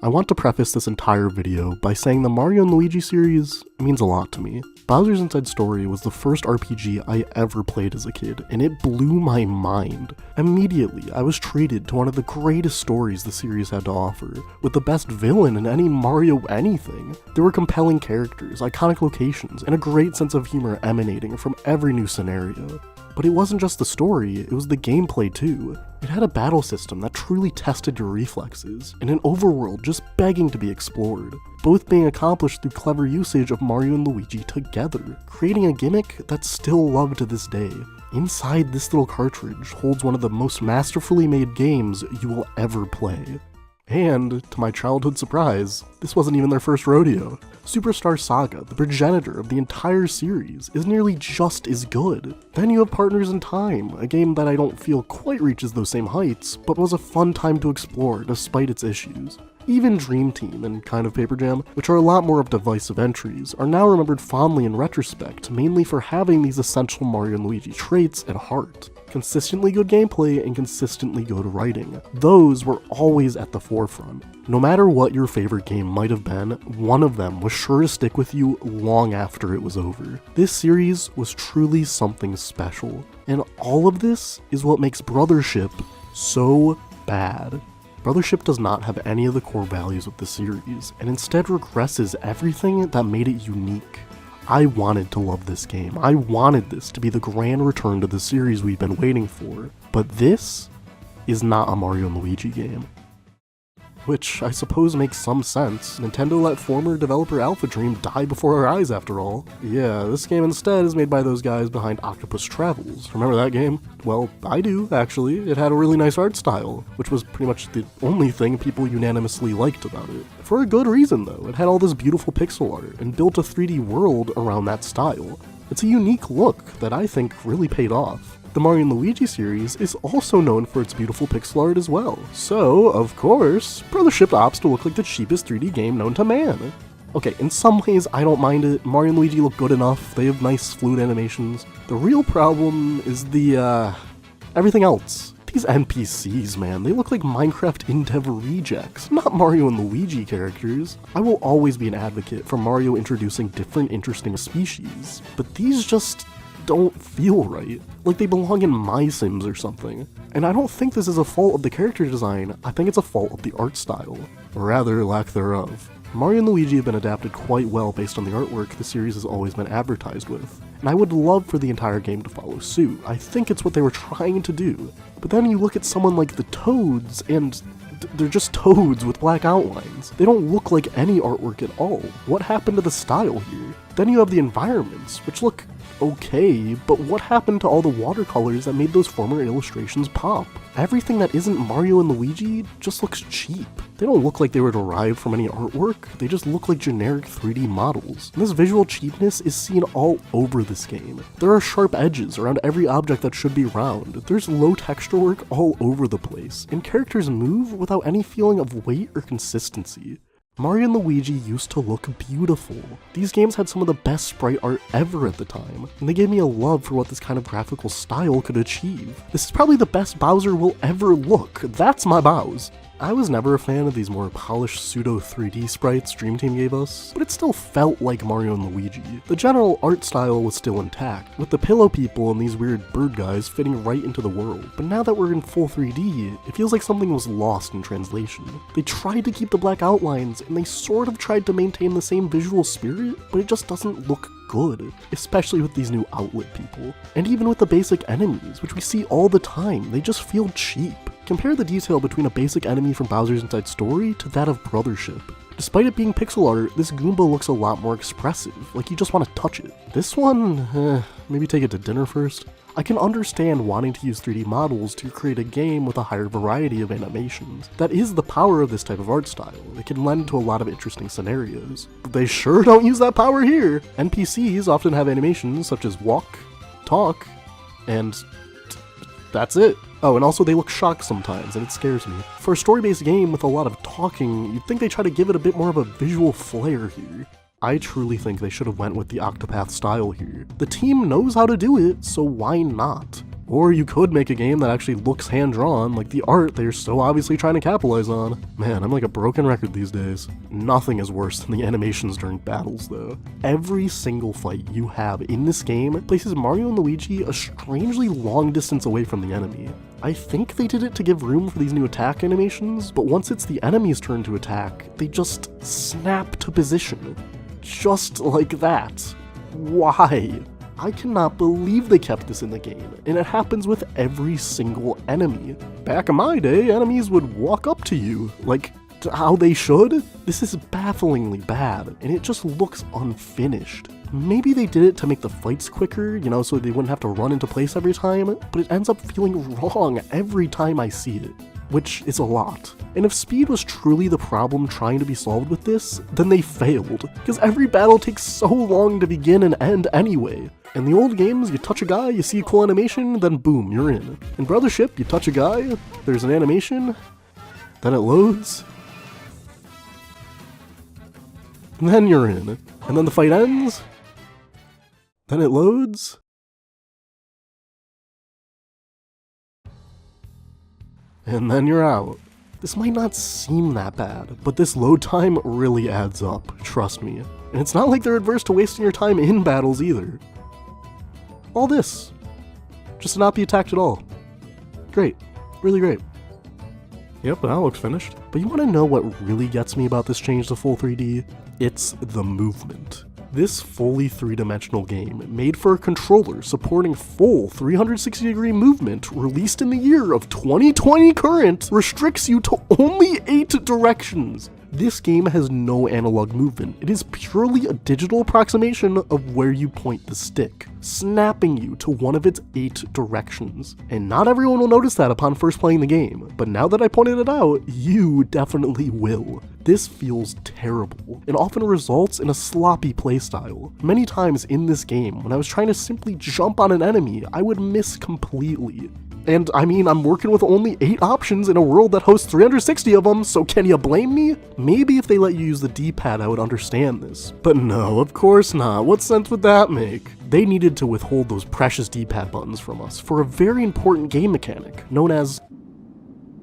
I want to preface this entire video by saying the Mario & Luigi series means a lot to me. Bowser's Inside Story was the first RPG I ever played as a kid, and it blew my mind. Immediately, I was treated to one of the greatest stories the series had to offer, with the best villain in any Mario anything. There were compelling characters, iconic locations, and a great sense of humor emanating from every new scenario. But it wasn't just the story, it was the gameplay too. It had a battle system that truly tested your reflexes, and an overworld just begging to be explored, both being accomplished through clever usage of Mario and Luigi together, creating a gimmick that's still loved to this day. Inside this little cartridge holds one of the most masterfully made games you will ever play. And, to my childhood surprise, this wasn't even their first rodeo. Superstar Saga, the progenitor of the entire series, is nearly just as good. Then you have Partners in Time, a game that I don't feel quite reaches those same heights, but was a fun time to explore despite its issues. Even Dream Team and Kind of Paper Jam, which are a lot more of divisive entries, are now remembered fondly in retrospect, mainly for having these essential Mario & Luigi traits at heart. Consistently good gameplay and consistently good writing. Those were always at the forefront. No matter what your favorite game might have been, one of them was sure to stick with you long after it was over. This series was truly something special, and all of this is what makes Brothership so bad. Brothership does not have any of the core values of the series, and instead regresses everything that made it unique. I wanted to love this game. I wanted this to be the grand return to the series we've been waiting for, but this is not a Mario & Luigi game. Which I suppose makes some sense. Nintendo let former developer Alpha Dream die before our eyes after all. Yeah, this game instead is made by those guys behind Octopus Travels. Remember that game? Well, I do, actually. It had a really nice art style, which was pretty much the only thing people unanimously liked about it. For a good reason though, it had all this beautiful pixel art and built a 3D world around that style. It's a unique look that I think really paid off. The Mario & Luigi series is also known for its beautiful pixel art as well, so, of course, Brothership opts to look like the cheapest 3D game known to man. Okay, in some ways I don't mind it, Mario & Luigi look good enough, they have nice fluid animations. The real problem is everything else. These NPCs, man, they look like Minecraft Endeavor rejects, not Mario and Luigi characters. I will always be an advocate for Mario introducing different interesting species, but these just don't feel right. Like they belong in My Sims or something. And I don't think this is a fault of the character design, I think it's a fault of the art style. Or rather, lack thereof. Mario & Luigi have been adapted quite well based on the artwork the series has always been advertised with, and I would love for the entire game to follow suit. I think it's what they were trying to do. But then you look at someone like the Toads, and they're just toads with black outlines. They don't look like any artwork at all. What happened to the style here? Then you have the environments, which look okay, but what happened to all the watercolors that made those former illustrations pop? Everything that isn't Mario and Luigi just looks cheap. They don't look like they were derived from any artwork, they just look like generic 3D models. And this visual cheapness is seen all over this game. There are sharp edges around every object that should be round, there's low texture work all over the place, and characters move without any feeling of weight or consistency. Mario & Luigi used to look beautiful. These games had some of the best sprite art ever at the time, and they gave me a love for what this kind of graphical style could achieve. This is probably the best Bowser will ever look. That's my Bows. I was never a fan of these more polished pseudo 3D sprites Dream Team gave us, but it still felt like Mario & Luigi. The general art style was still intact, with the pillow people and these weird bird guys fitting right into the world. But now that we're in full 3D, it feels like something was lost in translation. They tried to keep the black outlines, and they sort of tried to maintain the same visual spirit, but it just doesn't look good, especially with these new outlet people. And even with the basic enemies, which we see all the time, they just feel cheap. Compare the detail between a basic enemy from Bowser's Inside Story to that of Brothership. Despite it being pixel art, this Goomba looks a lot more expressive, like you just want to touch it. This one, maybe take it to dinner first. I can understand wanting to use 3D models to create a game with a higher variety of animations. That is the power of this type of art style. It can lend to a lot of interesting scenarios. But they sure don't use that power here! NPCs often have animations such as walk, talk, and that's it. Oh, and also they look shocked sometimes, and it scares me. For a story-based game with a lot of talking, you'd think they try to give it a bit more of a visual flair here. I truly think they should have went with the Octopath style here. The team knows how to do it, so why not? Or you could make a game that actually looks hand-drawn, like the art they're so obviously trying to capitalize on. Man, I'm like a broken record these days. Nothing is worse than the animations during battles, though. Every single fight you have in this game places Mario and Luigi a strangely long distance away from the enemy. I think they did it to give room for these new attack animations, but once it's the enemy's turn to attack, they just snap to position. Just like that. Why? I cannot believe they kept this in the game, and it happens with every single enemy. Back in my day, enemies would walk up to you, like how they should. This is bafflingly bad, and it just looks unfinished. Maybe they did it to make the fights quicker, you know, so they wouldn't have to run into place every time, but it ends up feeling wrong every time I see it, which is a lot. And if speed was truly the problem trying to be solved with this, then they failed, because every battle takes so long to begin and end anyway. In the old games, you touch a guy, you see a cool animation, then boom, you're in. In Brothership, you touch a guy, there's an animation, then it loads, and then you're in. And then the fight ends, then it loads, and then you're out. This might not seem that bad, but this load time really adds up, trust me. And it's not like they're adverse to wasting your time in battles either. All this, just to not be attacked at all. Great, really great. Yep, that looks finished. But you want to know what really gets me about this change to full 3D? It's the movement. This fully three-dimensional game, made for a controller supporting full 360-degree movement, released in the year of 2020 current, restricts you to only 8 directions. This game has no analog movement. It is purely a digital approximation of where you point the stick, snapping you to one of its 8 directions. And not everyone will notice that upon first playing the game, but now that I pointed it out, you definitely will. This feels terrible, and often results in a sloppy playstyle. Many times in this game, when I was trying to simply jump on an enemy, I would miss completely. And I mean, I'm working with only 8 options in a world that hosts 360 of them, so can you blame me? Maybe if they let you use the D-pad I would understand this. But no, of course not. What sense would that make? They needed to withhold those precious D-pad buttons from us for a very important game mechanic, known as...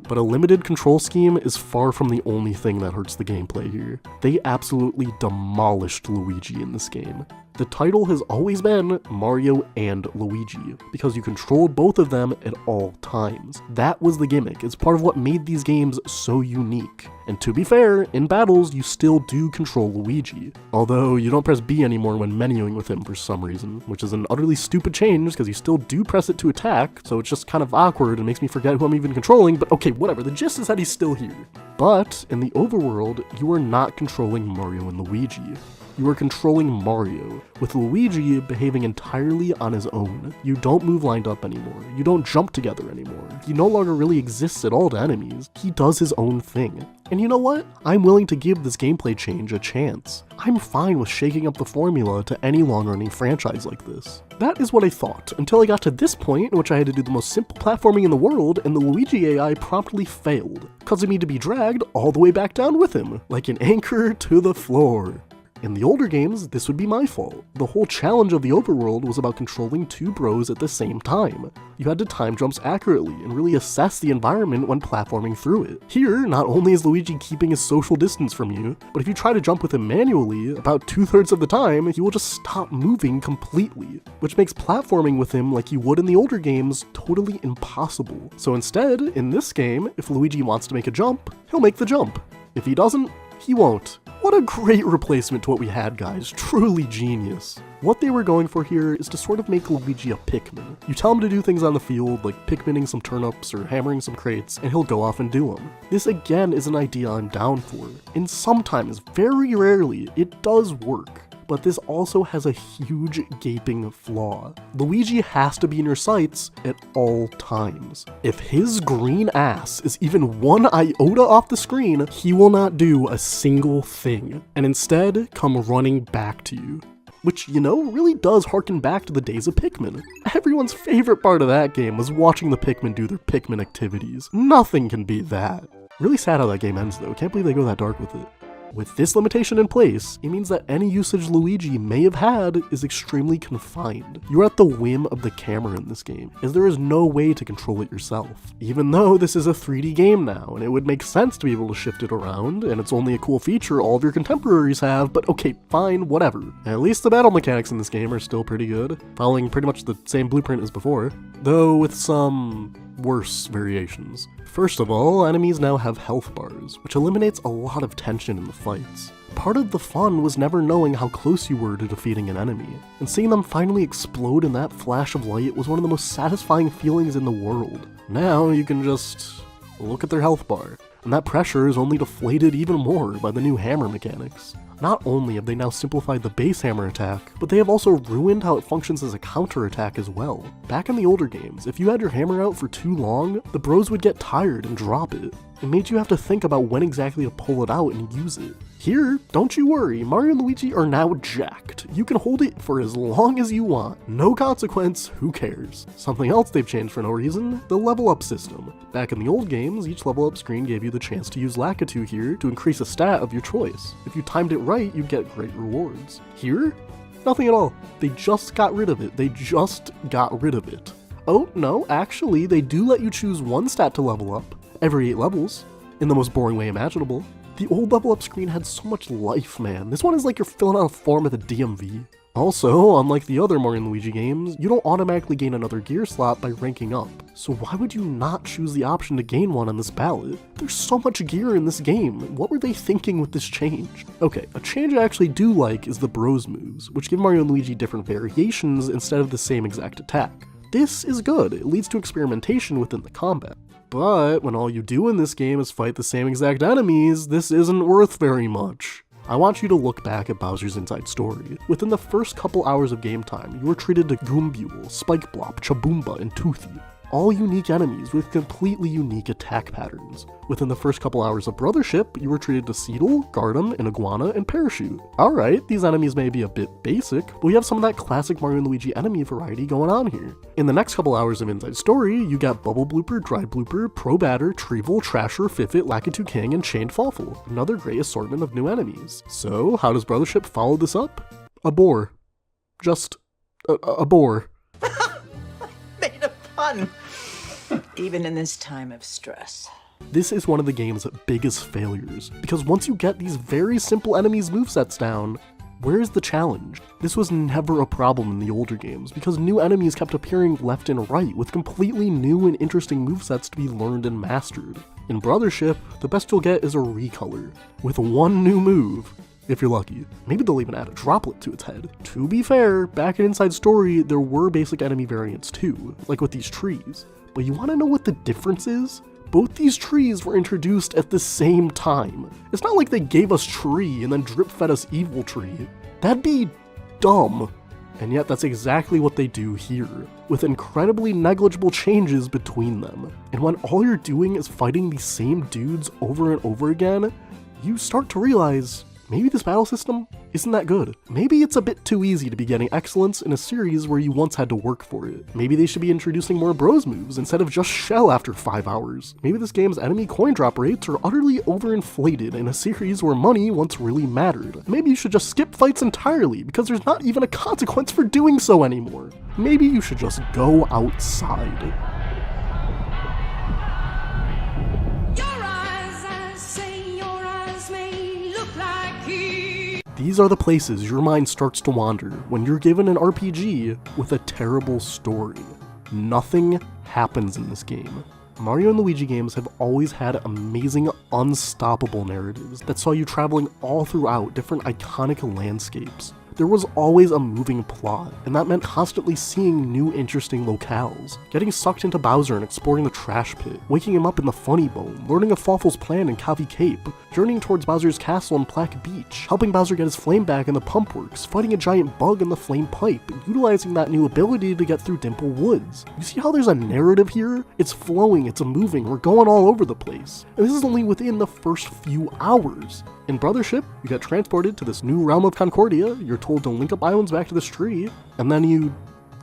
But a limited control scheme is far from the only thing that hurts the gameplay here. They absolutely demolished Luigi in this game. The title has always been Mario and Luigi, because you controlled both of them at all times. That was the gimmick. It's part of what made these games so unique. And to be fair, in battles, you still do control Luigi. Although, you don't press B anymore when menuing with him for some reason, which is an utterly stupid change, because you still do press it to attack, so it's just kind of awkward and makes me forget who I'm even controlling, but okay, whatever, the gist is that he's still here. But, in the overworld, you are not controlling Mario and Luigi. You are controlling Mario, with Luigi behaving entirely on his own. You don't move lined up anymore, you don't jump together anymore, he no longer really exists at all to enemies, he does his own thing. And you know what? I'm willing to give this gameplay change a chance. I'm fine with shaking up the formula to any long-running franchise like this. That is what I thought, until I got to this point in which I had to do the most simple platforming in the world, and the Luigi AI promptly failed, causing me to be dragged all the way back down with him, like an anchor to the floor. In the older games, this would be my fault. The whole challenge of the overworld was about controlling 2 bros at the same time. You had to time jumps accurately and really assess the environment when platforming through it. Here, not only is Luigi keeping his social distance from you, but if you try to jump with him manually, about 2/3 of the time, he will just stop moving completely, which makes platforming with him like you would in the older games totally impossible. So instead, in this game, if Luigi wants to make a jump, he'll make the jump. If he doesn't, he won't. What a great replacement to what we had, guys. Truly genius. What they were going for here is to sort of make Luigi a Pikmin. You tell him to do things on the field, like Pikmining some turnips or hammering some crates, and he'll go off and do them. This again is an idea I'm down for, and sometimes, very rarely, it does work. But this also has a huge gaping flaw. Luigi has to be in your sights at all times. If his green ass is even 1 iota off the screen, he will not do a single thing, and instead come running back to you. Which, you know, really does harken back to the days of Pikmin. Everyone's favorite part of that game was watching the Pikmin do their Pikmin activities. Nothing can beat that. Really sad how that game ends though, can't believe they go that dark with it. With this limitation in place, it means that any usage Luigi may have had is extremely confined. You're at the whim of the camera in this game, as there is no way to control it yourself. Even though this is a 3D game now, and it would make sense to be able to shift it around, and it's only a cool feature all of your contemporaries have, but okay, fine, whatever. At least the battle mechanics in this game are still pretty good, following pretty much the same blueprint as before, though with some worse variations. First of all, enemies now have health bars, which eliminates a lot of tension in the fights. Part of the fun was never knowing how close you were to defeating an enemy, and seeing them finally explode in that flash of light was one of the most satisfying feelings in the world. Now you can just look at their health bar, and that pressure is only deflated even more by the new hammer mechanics. Not only have they now simplified the base hammer attack, but they have also ruined how it functions as a counter attack as well. Back in the older games, if you had your hammer out for too long, the bros would get tired and drop it. It made you have to think about when exactly to pull it out and use it. Here, don't you worry, Mario and Luigi are now jacked. You can hold it for as long as you want. No consequence, who cares? Something else they've changed for no reason, the level up system. Back in the old games, each level up screen gave you the chance to use Lakitu here to increase a stat of your choice. If you timed it right, you'd get great rewards. Here? Nothing at all. They just got rid of it. Oh, no, actually, they do let you choose one stat to level up every 8 levels, in the most boring way imaginable. The old level up screen had so much life, man. This one is like you're filling out a form at the DMV. Also, unlike the other Mario & Luigi games, you don't automatically gain another gear slot by ranking up. So why would you not choose the option to gain one on this ballot? There's so much gear in this game. What were they thinking with this change? Okay, a change I actually do like is the Bros moves, which give Mario & Luigi different variations instead of the same exact attack. This is good. It leads to experimentation within the combat. But when all you do in this game is fight the same exact enemies, this isn't worth very much. I want you to look back at Bowser's Inside Story. Within the first couple hours of game time, you were treated to Goombule, Spike Blop, Chaboomba, and Toothy. All unique enemies with completely unique attack patterns. Within the first couple hours of Brothership, you were treated to Seedle, Gardam, and Iguana, and Parachute. Alright, these enemies may be a bit basic, but we have some of that classic Mario & Luigi enemy variety going on here. In the next couple hours of Inside Story, you got Bubble Blooper, Dry Blooper, Pro Batter, Treevil, Trasher, Fifit, Lakitu King, and Chained Fawful. Another great assortment of new enemies. So, how does Brothership follow this up? A bore. Just a bore. Made a pun. Even in this time of stress. This is one of the game's biggest failures, because once you get these very simple enemies' movesets down, where's the challenge? This was never a problem in the older games, because new enemies kept appearing left and right, with completely new and interesting movesets to be learned and mastered. In Brothership, the best you'll get is a recolor, with one new move. If you're lucky. Maybe they'll even add a droplet to its head. To be fair, back in Inside Story, there were basic enemy variants too, like with these trees. But you want to know what the difference is? Both these trees were introduced at the same time. It's not like they gave us tree and then drip fed us evil tree. That'd be dumb. And yet that's exactly what they do here, with incredibly negligible changes between them. And when all you're doing is fighting these same dudes over and over again, you start to realize, maybe this battle system isn't that good. Maybe it's a bit too easy to be getting excellence in a series where you once had to work for it. Maybe they should be introducing more Bros moves instead of just Shell after 5 hours. Maybe this game's enemy coin drop rates are utterly overinflated in a series where money once really mattered. Maybe you should just skip fights entirely because there's not even a consequence for doing so anymore. Maybe you should just go outside. These are the places your mind starts to wander when you're given an RPG with a terrible story. Nothing happens in this game. Mario and Luigi games have always had amazing, unstoppable narratives that saw you traveling all throughout different iconic landscapes. There was always a moving plot, and that meant constantly seeing new interesting locales, getting sucked into Bowser and exploring the trash pit, waking him up in the Funny Bone, learning of Fawful's plan in Kavi Cape, journeying towards Bowser's castle on Plaque Beach, helping Bowser get his flame back in the Pump Works, fighting a giant bug in the Flame Pipe, and utilizing that new ability to get through Dimple Woods. You see how there's a narrative here? It's flowing, it's moving, we're going all over the place. And this is only within the first few hours. In Brothership, you get transported to this new realm of Concordia, you're told to link up islands back to this tree, and then you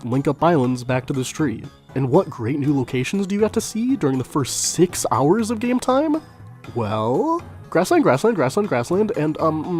link up islands back to this tree. And what great new locations do you get to see during the first 6 hours of game time? Well, Grassland, grassland, grassland, grassland, and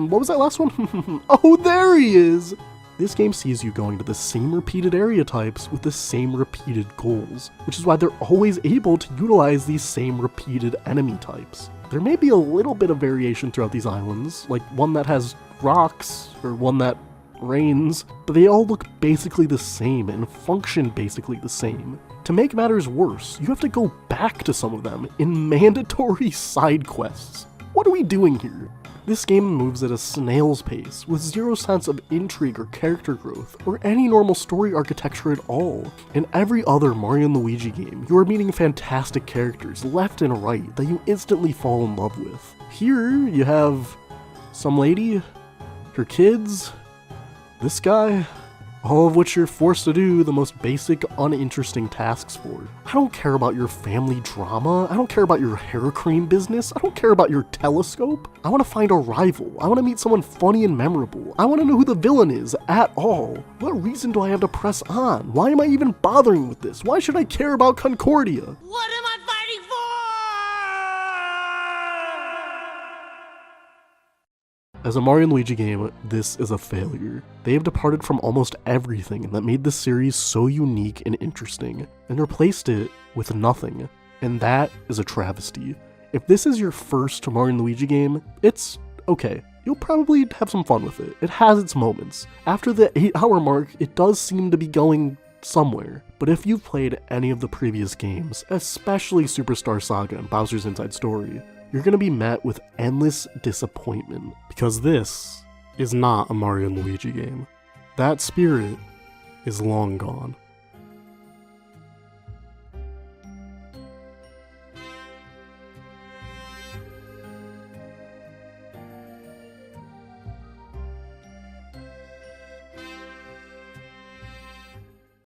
what was that last one? Oh, there he is! This game sees you going to the same repeated area types with the same repeated goals, which is why they're always able to utilize these same repeated enemy types. There may be a little bit of variation throughout these islands, like one that has rocks, or one that rains, but they all look basically the same and function basically the same. To make matters worse, you have to go back to some of them in mandatory side quests. What are we doing here? This game moves at a snail's pace, with zero sense of intrigue or character growth, or any normal story architecture at all. In every other Mario & Luigi game, you are meeting fantastic characters left and right that you instantly fall in love with. Here, you have some lady, her kids, this guy, all of which you're forced to do the most basic, uninteresting tasks for. I don't care about your family drama, I don't care about your hair cream business, I don't care about your telescope. I want to find a rival, I want to meet someone funny and memorable, I want to know who the villain is at all. What reason do I have to press on? Why am I even bothering with this? Why should I care about Concordia? What am I fighting for? As a Mario & Luigi game, this is a failure. They have departed from almost everything that made this series so unique and interesting, and replaced it with nothing. And that is a travesty. If this is your first Mario & Luigi game, it's okay. You'll probably have some fun with it. It has its moments. After the 8-hour mark, it does seem to be going somewhere. But if you've played any of the previous games, especially Superstar Saga and Bowser's Inside Story, you're going to be met with endless disappointment, because this is not a Mario & Luigi game. That spirit is long gone.